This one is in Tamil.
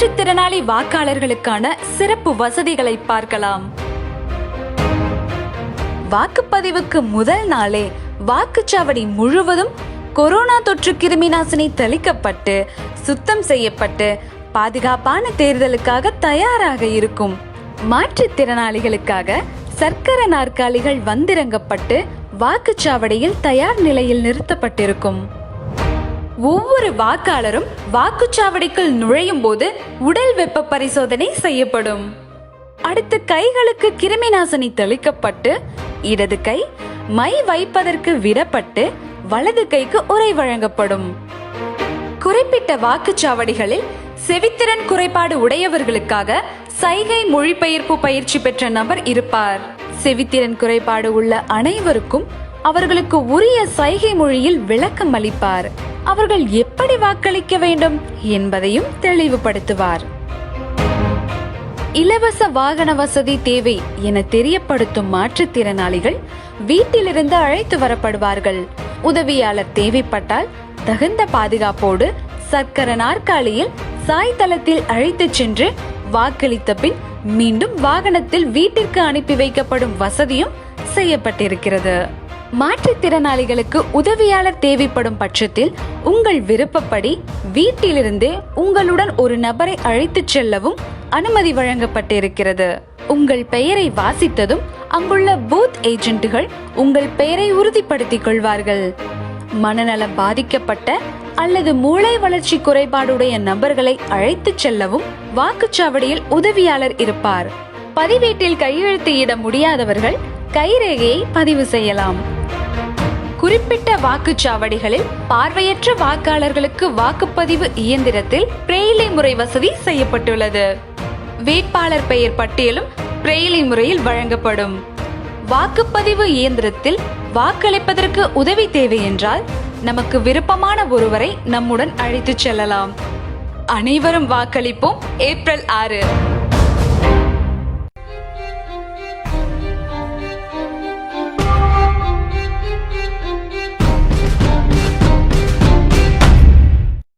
மாற்றுத்திறனாளி வாக்காளர்களுக்கான சிறப்பு வசதிகளை பார்க்கலாம். வாக்குப்பதிவுக்கு முதல் நாளே வாக்குச்சாவடி முழுவதும் கொரோனா தொற்று கிருமி நாசினி தெளிக்கப்பட்டு சுத்தம் செய்யப்பட்டு பாதுகாப்பான தேர்தலுக்காக தயாராக இருக்கும். மாற்றுத்திறனாளிகளுக்காக சர்க்கர நாற்காலிகள் வந்திறங்கப்பட்டு வாக்குச்சாவடியில் தயார் நிலையில் நிறுத்தப்பட்டிருக்கும். ஒவ்வொரு வாக்காளரும் வாக்குச்சாவடிக்குள் நுழையும் போது உடல் வெப்ப பரிசோதனை செய்யப்படும். அடுத்து கைகளுக்கு கிருமி நாசினி தெளிக்கப்பட்டு இடது கை மை வைப்பதற்கு விடப்பட்டு வலது கைக்கு உரை வழங்கப்படும். குறிப்பிட்ட வாக்குச்சாவடிகளில் செவித்திறன் குறைபாடு உடையவர்களுக்காக சைகை மொழிபெயர்ப்பு பயிற்சி பெற்ற நபர் இருப்பார். செவித்திறன் குறைபாடு உள்ள அனைவருக்கும் அவர்களுக்கு உரிய சைகை மொழியில் விளக்கம் அளிப்பார். அவர்கள் எப்படி வாக்களிக்க வேண்டும் என்பதையும் தெளிவுபடுத்துவார். இலவச வாகன வசதி தேவை என தெரியப்படுத்தும் மாற்றுத்திறனாளிகள் வீட்டிலிருந்து அழைத்து வரப்படுவார்கள். உதவியாளர் தேவைப்பட்டால் தகுந்த பாதுகாப்போடு சக்கர நாற்காலியில் சாய்தளத்தில் அழைத்து சென்று வாக்களித்த பின் மீண்டும் வாகனத்தில் வீட்டிற்கு அனுப்பி வைக்கப்படும் வசதியும் செய்யப்பட்டிருக்கிறது. மாற்றுத்திறனாளிகளுக்கு உதவியாளர் தேவைப்படும் பட்சத்தில் உங்கள் விருப்பப்படி வீட்டிலிருந்து உங்களுடன் ஒரு நபரை அழைத்துச் செல்லவும் அனுமதி வழங்கப்பட்டிருக்கிறது. உங்கள் பெயரை வாசித்ததும் அங்குள்ள பூத் ஏஜென்ட்டுகள் உங்கள் பெயரை உறுதிப்படுத்திக் கொள்வார்கள். மனநலம் பாதிக்கப்பட்ட அல்லது மூளை வளர்ச்சி குறைபாடுடைய நபர்களை அழைத்துச் செல்லவும் வாக்குச்சாவடியில் உதவியாளர் இருப்பார். பதிவேட்டில் கையெழுத்து இட முடியாதவர்கள் கைரேகையை பதிவு செய்யலாம். குறிப்பிட்ட வாக்குச்சாவடிகளில் பார்வையற்ற வாக்காளர்களுக்கு வாக்குப்பதிவு இயந்திரத்தில் பிரெய்லி முறை வசதி செய்யப்பட்டுள்ளது. வேட்பாளர் பெயர் பட்டியலும் பிரெய்லி முறையில் வழங்கப்படும். வாக்குப்பதிவு இயந்திரத்தில் வாக்களிப்பதற்கு உதவி தேவை என்றால் நமக்கு விருப்பமான ஒருவரை நம்முடன் அழைத்துச் செல்லலாம். அனைவரும் வாக்களிப்போம். ஏப்ரல் 6.